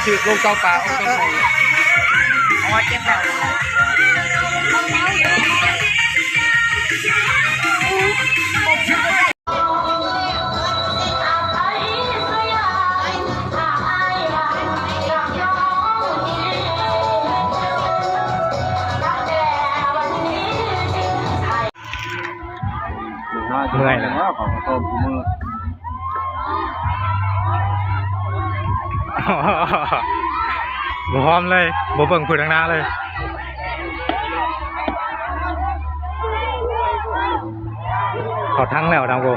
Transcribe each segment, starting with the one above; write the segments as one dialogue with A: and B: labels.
A: ถือลงเตาปลาเอาเตาไฟอ๋อเจ็บแล้ว
B: เมื่อยเลยว่าของต้มมือบ่พร้อมเลยบ่เบิ่งผู้ทางหน้าเลยขอทั้งแล้วนะกู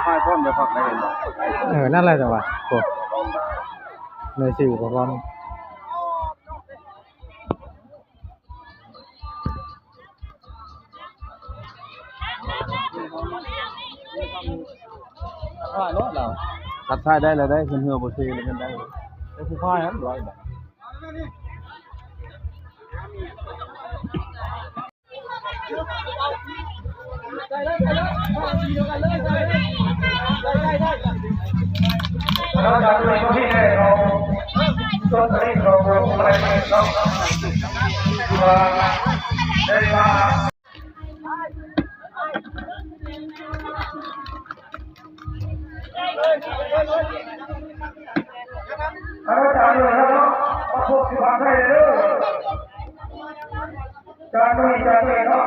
B: ค่อยพ่นเดี๋ยวพักได้นั่นแหละจังหวะโอ้เลยสิบ่พร้อมรถเราตัดท้ายได้แล้วได้ขึ้นเหือโบเซ่เลยกันได้ได้ผู้พ่ายนั้นร้อยบาทเราจะดูที่ไหนเราต้นนี้เราอะไรเราได้มาเราจะดูนะครับว่าพวกที่ผ่านไปเรื่อยจะดูเนาะ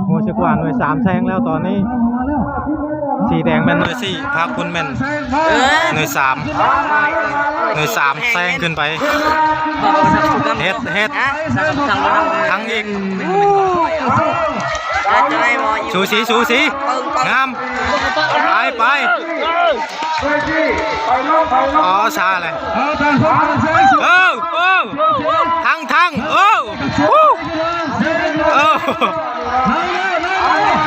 B: โมชิกวานหน่วย3แซงแล้วตอนนี้สีแดงแม่นหน่วย4ภาคคุณแม่นหน่วย3แซงขึ้นไปเฮ็ดทั้งอีกสูสีงามไปอ๋อช้าเลยทั้ง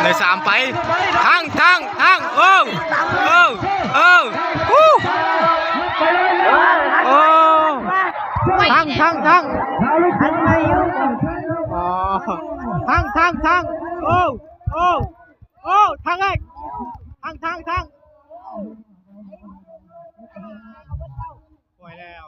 B: ใน3ไปทั้งทั้งทั้งปล่อยแล้ว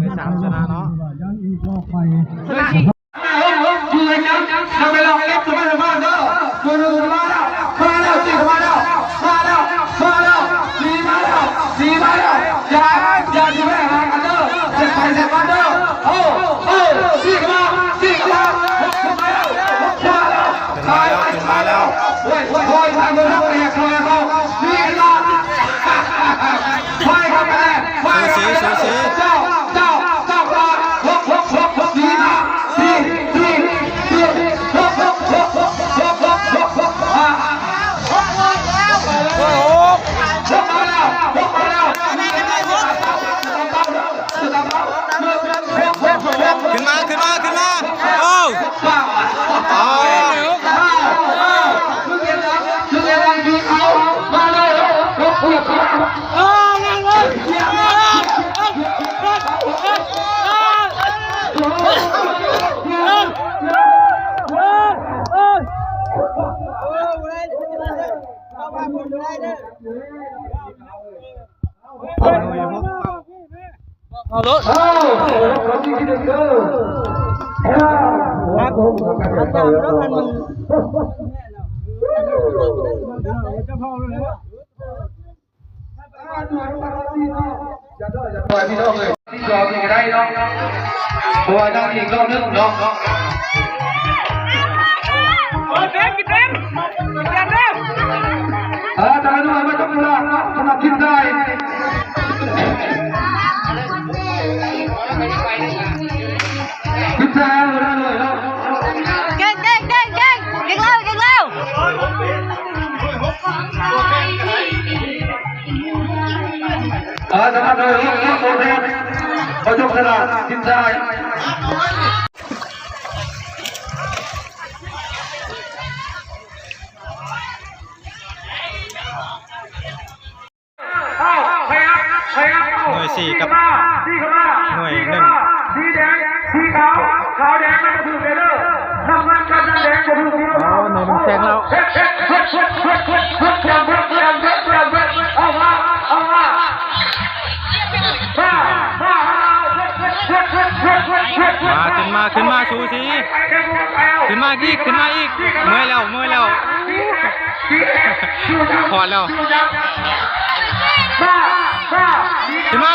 B: ใน3ชนะเนาะทำไปลองเล็กตัวมาเด้อตัวนึงมาแล้วสี่มาแล้วอย่าที่แม่หากันเด้อจะไปเสร็จมาเด้อสี่มาแล้วคอยทางเดินเข้าไปอยากคอยเขานี่ละคอยเข้าไปสูสีเจ้าดีนะดีขึ้นมาโอ้เอารถปล่อยพี่น้องเลยที่รออยู่ได้เนาะบัวต้องอีกรอบนึงเนาะเต็มตาดูไม่ต้องดูละสำหรับทีมได้พิจารณาเลยเนาะเก่งเร็ว
C: สามารถเลยลูกโตเทนเขายกขนาดทีมชาย
B: หน่วย4กับหน่วย1
C: สีแดงสีขาวขาวแดงไม่กระถูกเลยเด้อน้ำมันกันแดงกระถูกเดียว
B: อ๋อหน่วย1แซงแล้ว
C: เอามา
B: ขึ้นมาชูสีขึ้นมาอีกเมื่อยแล้วพอแล้วขึ้นมา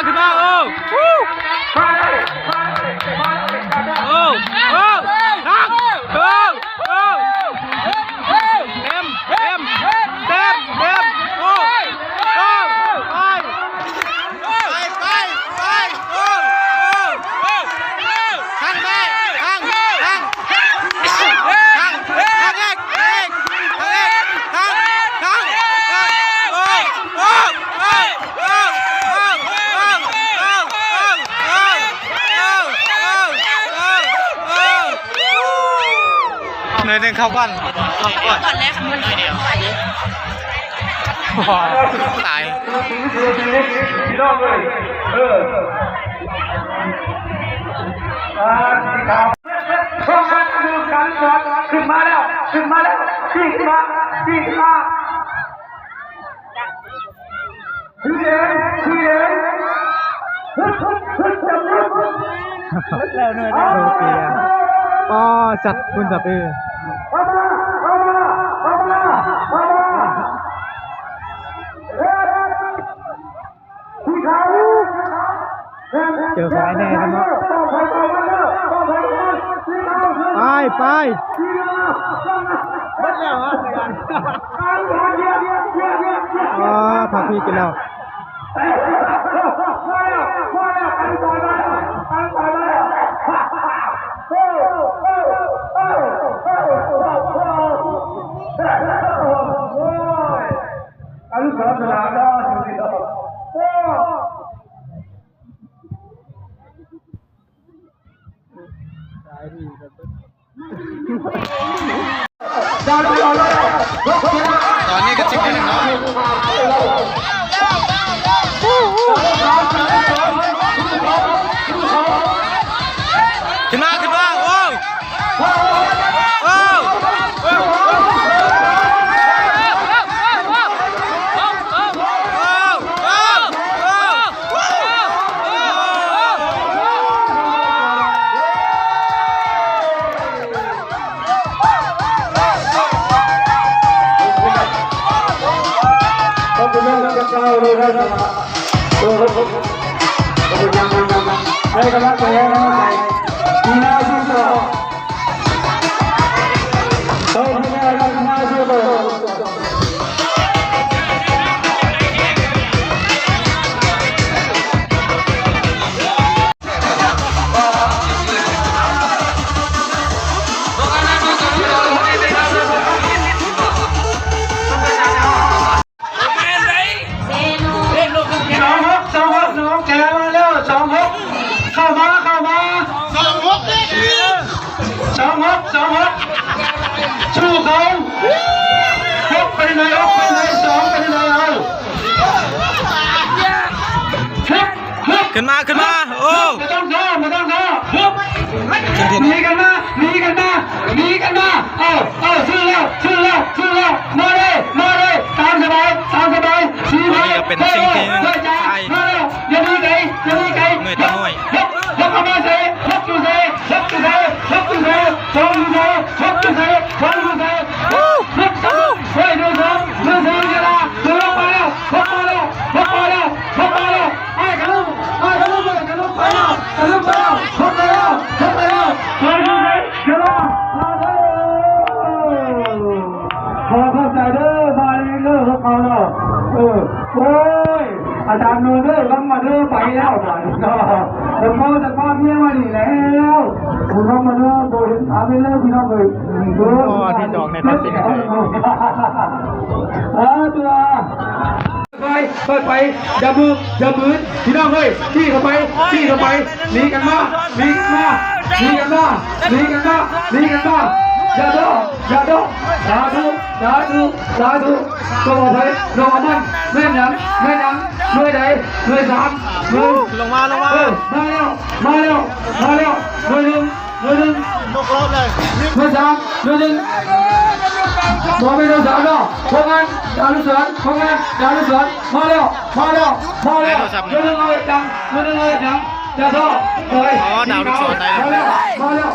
B: หน่วย1เข้าก่อน
A: แล้วมันเดียว
B: ตาย
C: พี่น้องเลยสีขาวช่องมันดูกันก่อนขึ้นมาแล้วที่มาสีแดง
B: แล้วหน่วย1โอเคอ๋อจัดคุณจับเจอไฟแน่นะเนาะไปเบิดแล้วอ๋อพักพี่กินแล้วตอนนี้ก็จิบได้แล้วเนาะขึ้นมาโอ้
C: ให้กำลังใจดีน่าชื่นชมต้องให้กำลังใจชื่นชมสู้เขาฮกไปเลยสองไปเลยเอา
B: ขึ้นมาโอ้
C: ไม่ต้องท้อฮึบหนีกันมาสู้แล้วมาเลยตามสบายสู้ไป
B: เป็นสิ่งที่ใช่
C: อย่ามีไกล
B: หน่วยต่อหน่วย
C: ฮกเข้ามาเซ่ฮกอยู่เซ่สองอยู่เซ่ฮกอยู่เซ่เฮ้ยดูสองเวลาดูลงมาแล้วฮกมาแล้วไอ้กระลุกไปแล้วฮกไปแล้วเฮ้ยดูเลยเดี๋ยวขอเข้าใจเด้อมาเด้อฮกเอาแล้วโอ้ยอาจารย์นูเด้อลงมาเด้อไปแล้วไปแต่พ่อเมียมาหนีแล้วคุณน้องมาเด้อโดนถามไปแล้วพี่น้องเลย
B: อ๋อที่จองในตัดสินใจ
C: ตัวไป ไปอย่ามือพี่น้องเฮ้ยที่เข้าไปหนีกันมาอย่าโดสาธุก็บอกไปลงมันแม่นยังเมื่อใดเมื่อสามเมื่อ
B: ลงมา
C: มาเร็วเมื่อหนึ่ง
B: นกรอบเลย
C: เมื่อสามเมื่อหนึ่งมองไปดูสามเนาะพงานดาวลูกศรมาเร็วเมื่อหนึ่งเอาจังจะโทษเลยมาเร็ว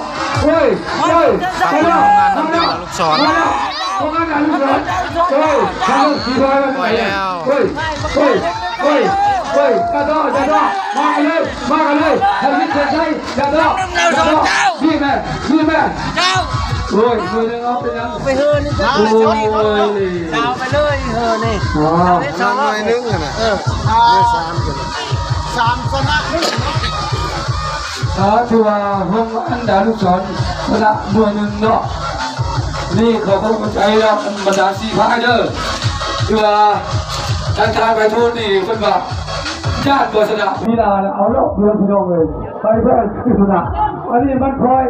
C: เฮ้ยมาเร็วพงานดาวลูกศรเฮ้ยทำสีบอยมันไปเฮ้ยจะโทษมากันเลยทำนิดเดียวใช่จะโทษนี่แม่โอ้ยมือนึงเอาไปยัง
A: ไปเฮือนี่จ้าไปช่วยดาวไปเลยเฮือนี่สองหน่อยนึงนะสามชนะนึง
C: ชัวห้องอันดาลูกศรชนะมือหนึ่งเนาะนี่เขาก็มั่นใจแล้วบรรดาสีพายเด้อชัวทางไปทูนนี่คนแบบญาติตัวชนะพี่ดาเอาแล้วเพื่อนพี่น้องเลยไปเพื่อนที่ชนะอันนี้มันคอย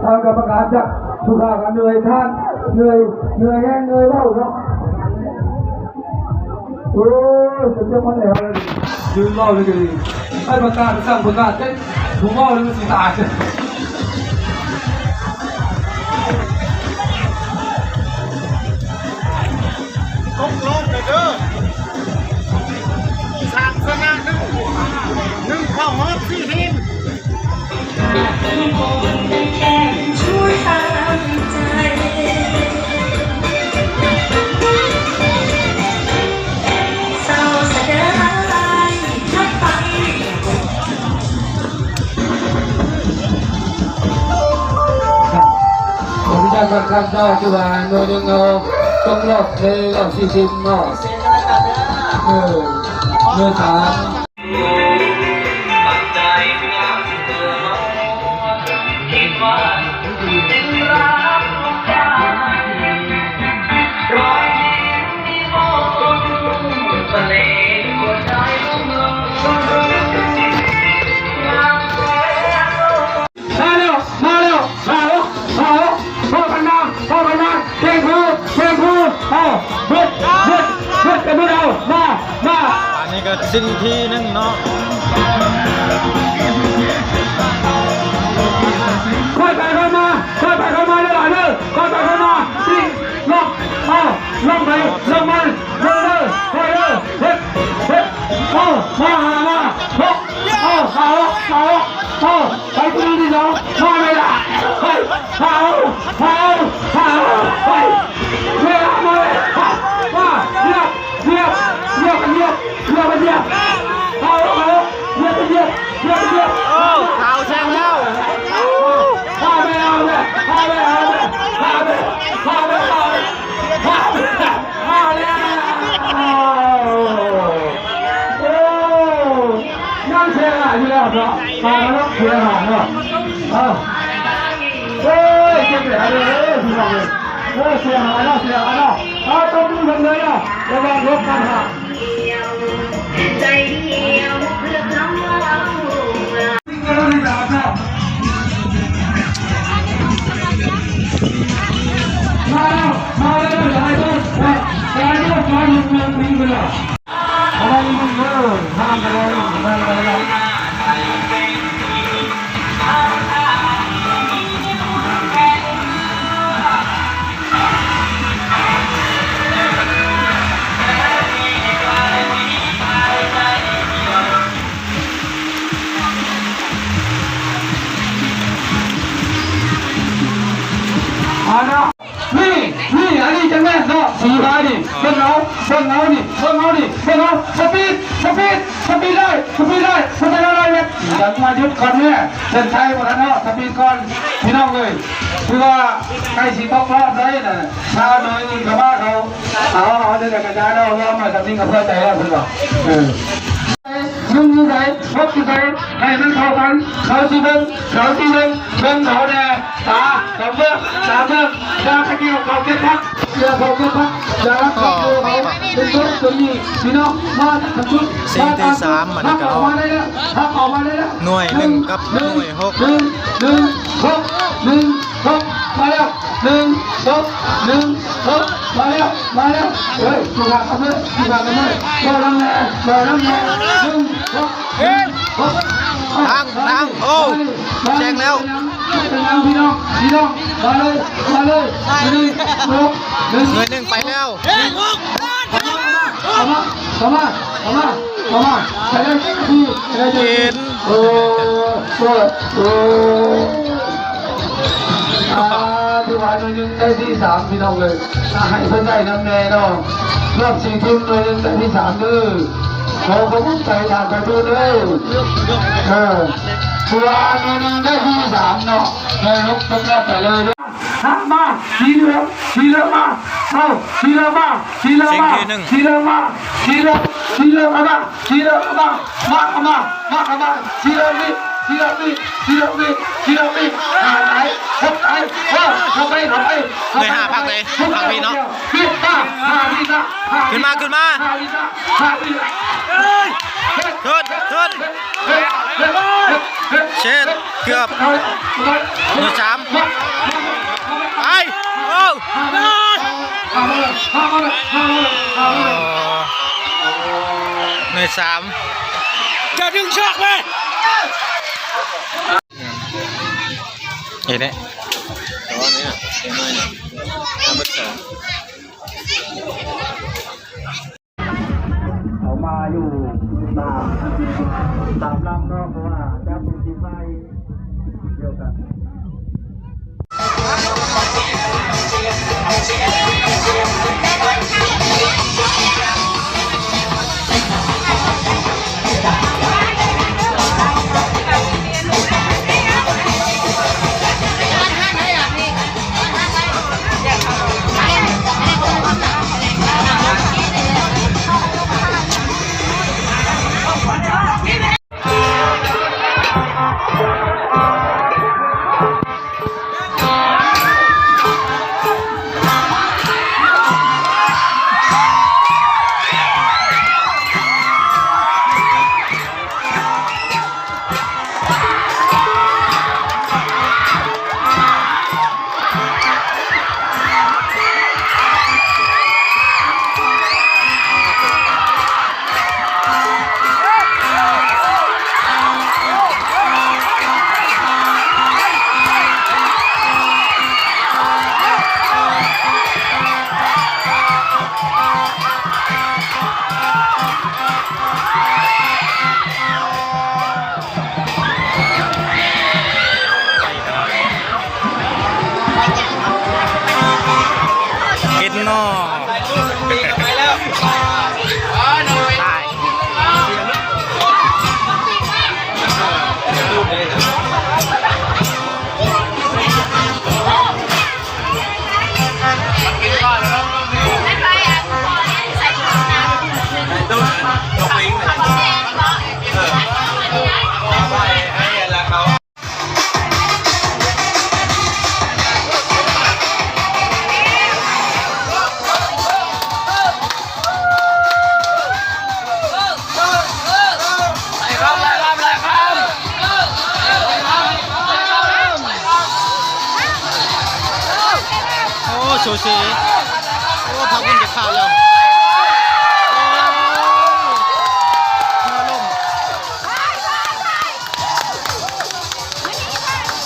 C: ทางกรรมการจะสุขากันเหนื่อยท่านเหนื่อยแห้งเหนื่อยเล่าเนาะโอ้ยจะมาแล้วยืนเล่าเลยกันให้ประกาศสร้างผลงานได้ถูกเล่าเลยมันสิตาย
A: ต้องลงเลยเด้อสามชนะนึงเข้าฮอต4 ทีม
D: ช่วยตามใจเศร้าสะเดายทับไป
C: ผมจะมาคำเจ้าจุฬาโนนึงเอาต้องรอบเลยรอบ40เนาะเมื่อสามมาเร็วพ่อพันนาเพลงครูเบิดกันไม่เอามา
B: อันนี้ก็สิ้นที่นึงเนาะ
C: ค่อยไปค่อยมาเลยหลานเด้อค่อยไปค่อยมาที่ลงไปลงมันลงเลยค่อยเลยเฮ็ดมาไปที่สองมาเลยล่ะเฮ้ยเรียบมาเลยมาเรียบกันเรียบเรียบเรียบ
B: ข่าวแซงแล้ว
C: พาไปเอาเลยนั่งเชียร์อยู่แล้วเนาะมาแล้วเชียร์หางเนาะเฮ้ยเจ็บเลยพี่น้องเลยเชียร์หางเนาะต้องดูกันเลยอ่ะระวังรถกันฮะ
D: ใจเดียวเพื่อคำว่าเรา
C: มาแล้วหลายคนมาอยู่เมืองนี้กันแล้วอะไรมึงห้ามไปเลยนี่อันนี้จะแม่เนาะสีฟ้าดิเพิ่งเอาดิสปีดได้เนี่ยอยากมายุดก่อนเนี่ยเส้นชัยหมดแล้วเนาะสปีดก่อนพี่น้องเลยคือว่าใกล้สีต้องรอบได้น่ะชาหน่อยนึงกับบ้านเขาเอาจะกระจายเรามาทำนิ่งกับเพื่อใจแล้วคุณบอกดู นึ่งที่ไหนพบที่ไหนให้มันเข้ากันเขาที่หนึ่งเขาที่หนึ่งเบิ่งเขาแน่ตาสามเมื่อยาตะเกียวเขาเก็บพักยาเขาเก็บพักยาเขาเก็บเขาเป็นตัวตัวนี้พี่น้องมาทำชุด
B: 4-3มันก็
C: ออกมาได้แล้วพักออกมาได้แล้ว
B: หน่วย1กับหน่วย6
C: หนึ่งหกมาแล้วหนึ่งหกมาแล้วเฮ้ยสุภาพกันเลยรอน้ำแน่หนึ่งหก
B: ดังโอ้แจ้งแล้ว
C: เป็นยังพี่น้องมาเลยหนึ่ง
B: 1ไปแล้ว
C: เข้ามาไปเลยพี่โอ้ที่วันนึงได้ที่3พี่น้องเลยให้เพื่อนได้น้ำแน่เนาะรอบ4ทีมเลยได้ที่3เลยเขาก็ใจทางไปดูเลยตัวนึงได้ที่3เนาะให้ลุกต้องได้ไปเลยมาสีเหลืองมาเอาสีเหลืองมาสีเหลืองมาหายสีเหลืองพี่เนาะขึ้นมาขึ้น
B: เช็ดเกือบหน่วย3ไปโอ้หน่วย3จะดึงช็อกเลยเห็นไหม
C: เขามาอยู่ตามลำเนาะเพราะว่าจะเป็นทีมไทยเดียวกัน
B: ซูชิโอ้พักมันจะขาดแล้ว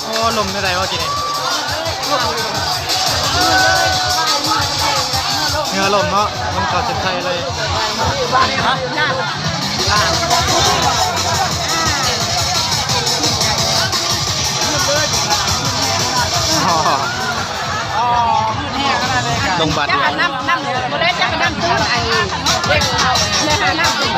B: โอ้ลมไม่ได้ว่ากินเนื้อลมเนาะมันขาดเส้นไทยเลยลงบัตรน้ำบ่ได้จักน้ำตื้นไอ้เด็กเลยหาน้ำตื้น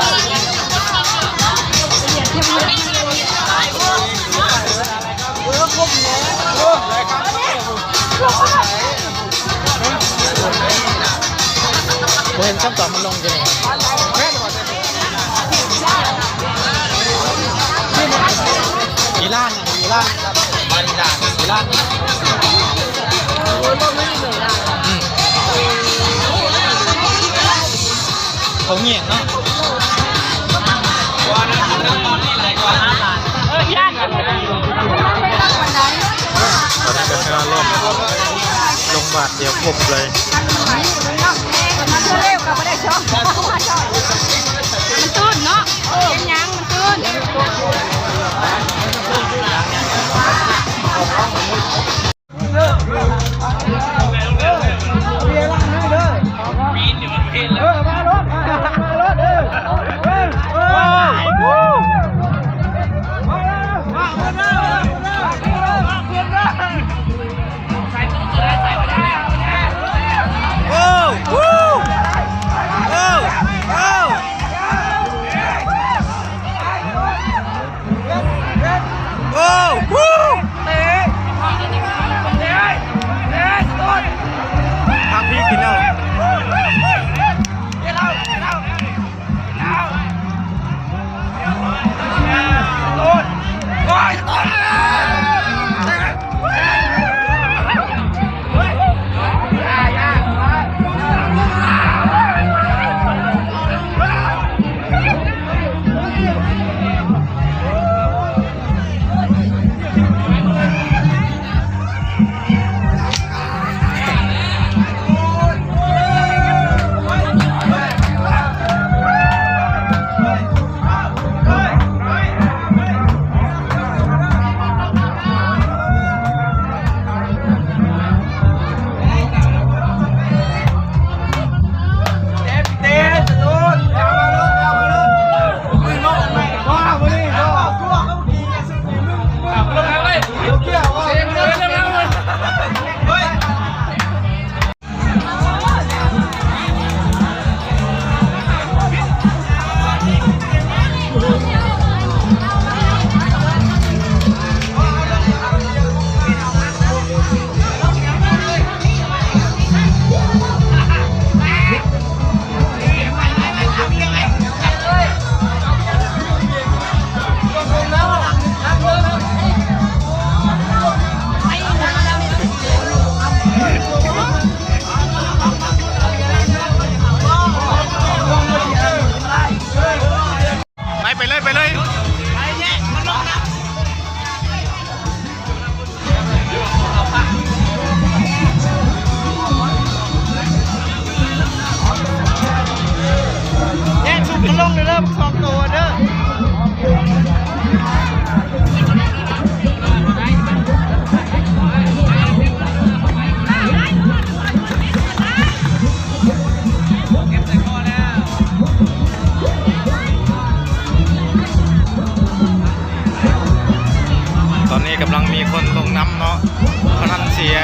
B: เห็นคำตอบมันลงจะไหน เขาเงียบเนาะตอนนี้ก็แค่รอบลงบาทเดียวครบเลย
D: มันตื้นเนาะยังมันตื้น
B: กำลังมีคนลงน้ำเนาะพนันเสีย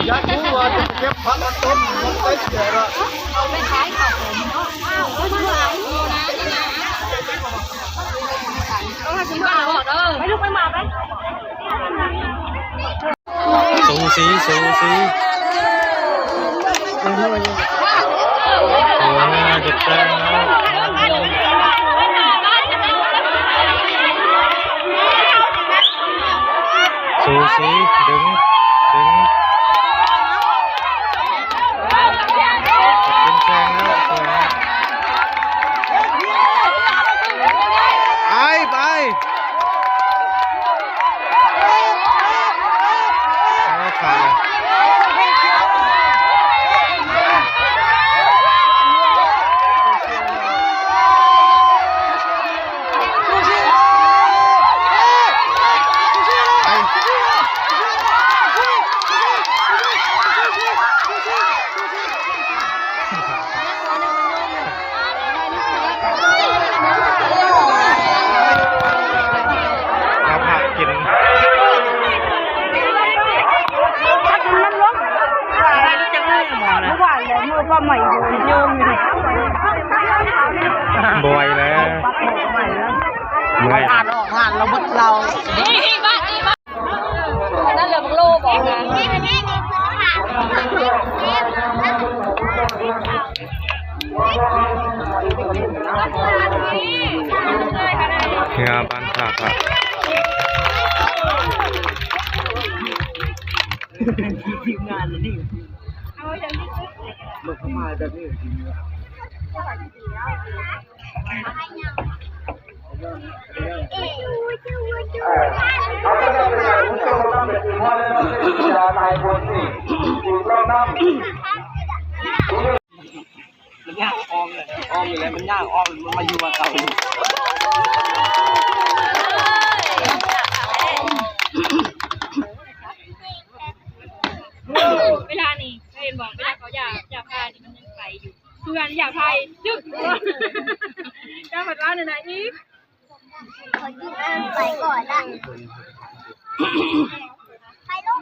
A: อยากรู้ว่าจะเก็บพักต้นมันไปเสียละ
E: เอาไปขายข้าวผมเอาไปขายนะนี่นะเอาให้คุณป้าบอกเด้อไม่ลูกไม่มาไหม
B: สูสีสูสีโอ้ยเด็กแปลงแล้วสูสีดึงเป็นแซงแล้วสวยไปขาดบ่อยแล้วบ่อย
A: ผ่านเราบึกเรา
E: บ้านนั่นเหลือบังโลบอกนะ
B: งาบ้านท่าพระทีมงานนี่ลงเข้ามาแบบนี้
C: เขาจะได้เป็นผู้ชมน้ำเป็นพ่อและน้องเป็นยาตายบนนี่อยู่รอบน้ำ
A: มันยากอ้อมเลยอ้อมอยู่แล้วมันยากอ้อมมันมาอยู่กับเขา
E: เวลานี่เห็นบอกเวลาเขาอยากพายนี่มันยังไปอยู่เพื่อนอยากพายจึ๊กเจ้าผัดว่าเนี่ยนะอีฟไปก่อนละไปลง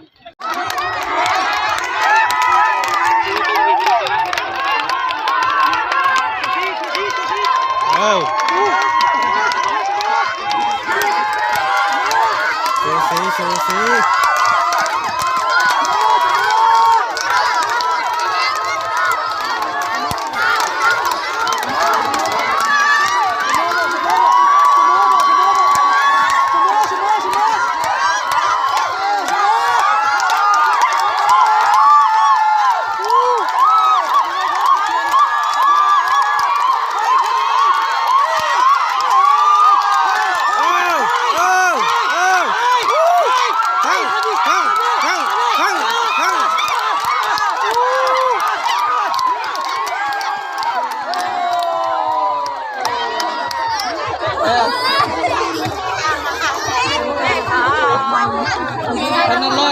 B: โอ้โชว์สี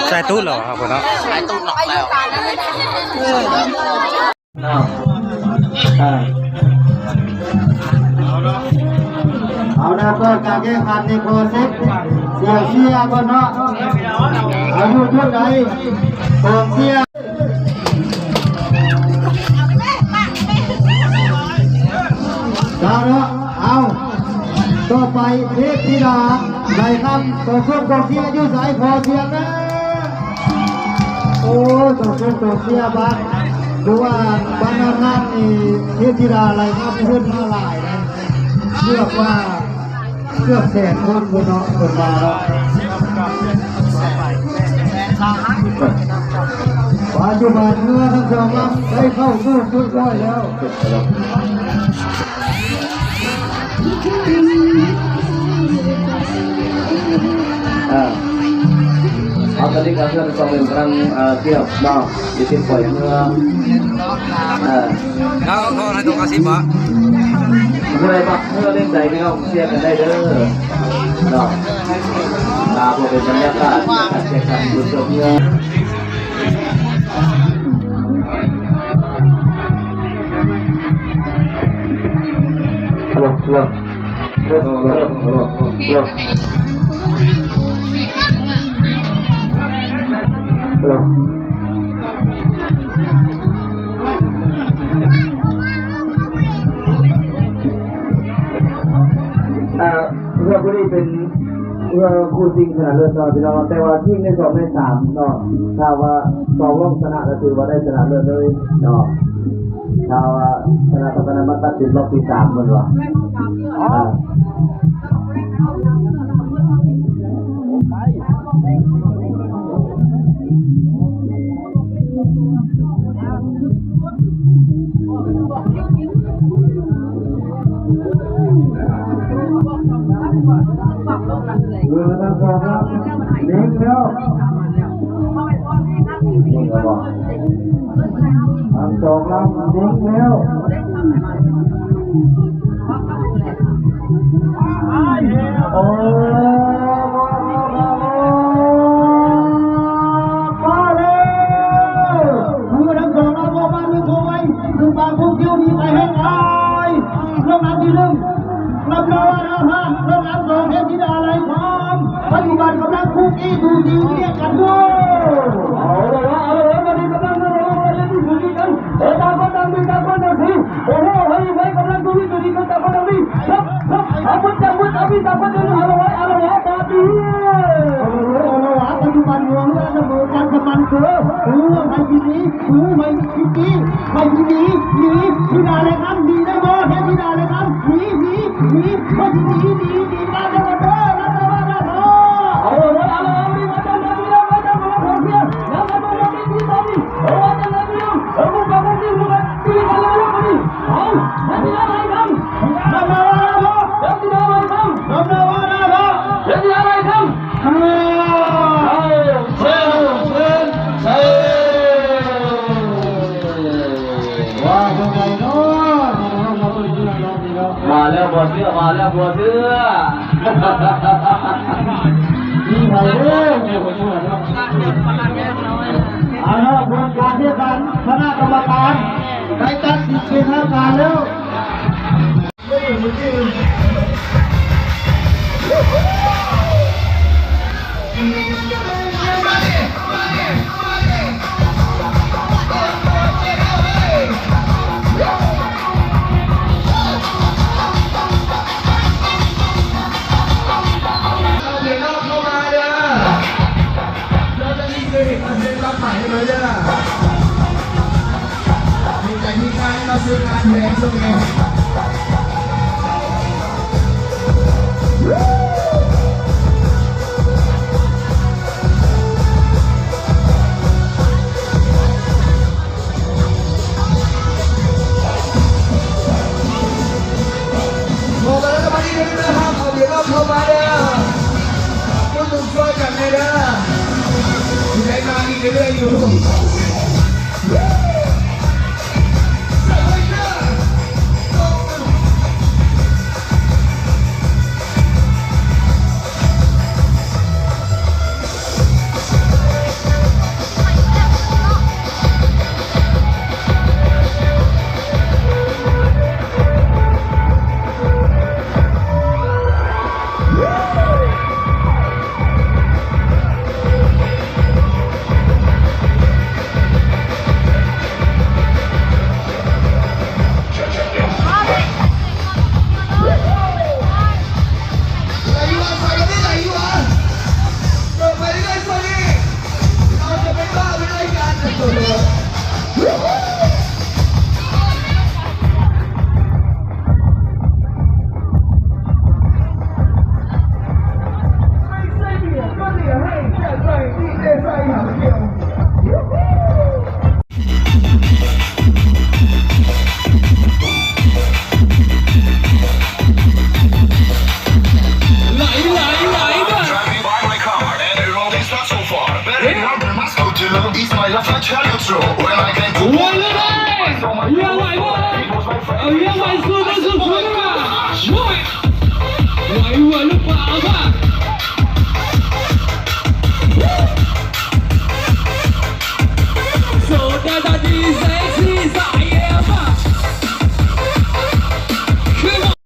B: ใส่ตู้เหรอครับผมเนาะใส่ตู้หนอกแล้ว
C: เอาละก็การแข่งขันในโปรเซสเสียเชียร์ก็เนาะอายุเท่าไหร่กองเชียร์เอาเนาะเอาต่อไปเทพธิดาไหลคำต่อช่วงกองเชียร์ยืดสายขอเชียร์นะโอ้ต่อช่วงกองเชียร์บ้านดูว่าบ้านนั้นนี่เทพธิดาไหลคำเพื่อนมาหลายนะเรียกว่าเกือบแสนคนคนเนาะคนมาเนาะปัจจุบันเมื่อทั้งสองลำได้เข้าสู่จุดร้อยแล้วเอาตอนนี้การเชื่อมต่อเป็นกำลังเทียบเนาะอยู่ที่ปล่อยเมื่อ
A: แล้วก็ให้ตัวกระซิบวะ
C: เมื่อไรปะเมื่อเล่นใจไม่เอาเชียร์กันได้เด้อเนาะตาพวกเป็นบรรยากาศการแข่งขันดูชมเมื่อลงเรือบุรีเป็นเรือคู่จริงขนาดเรือต่อพี่น้องแต่ว่าที่ใน2 ใน 3เนาะถ้าว่า2 ร่องชนะก็ถือว่าได้ชนะเรือเลยเนาะถ้าว่าชนะตอนนั้นมาตัดสินรอบที่3เหมือนว่าเรือทั้งสองครับเลี้ยงแล้วนี่ก็บอกทั้งสองลำเลี้ยงแล้วโอ้มาเลยเรือทั้งสองลำออกมาดูตัวไว้ดูบางพวกเที่ยวมีไปให้ไงเรื่องนั้นที่หนึ่งรับรองว่าเรื่องนั้นสองเทพธิดาอะไรความปัจจุบันกำลังคุกอีดูดีเรียกกันด้วยเอาเลยวันนี้กำลังเล่นดูดีกันตาคนดังสิโอ้โหเฮ้ยกำลังดูดีกันตาคนดังนี่ซับอาวุธabiตาคนดังเอาไว้ตาดีปัจจุบันหัวเรือระเบิดการสมันเสือไม่ทีนี้ไม่ทีนี้ธิดาเลยครับดีได้บ่เทพธิดาเลยครับ มาแล้วบัวเสื้อมาแล้วบัวเสื้อนี่ไงเด้อเอาละบนการเทียบกันคณะกรรมการได้ตัดสินเป็นทางการแล้วเข้ามาเด้อคุณลุงช่วยกันเลยเด้อได้มาอีกเรื่อยๆอยู่
F: It's my life, I tell you true. When I came to
B: เยี่ยมไหวบ่เยี่ยมไหวสุด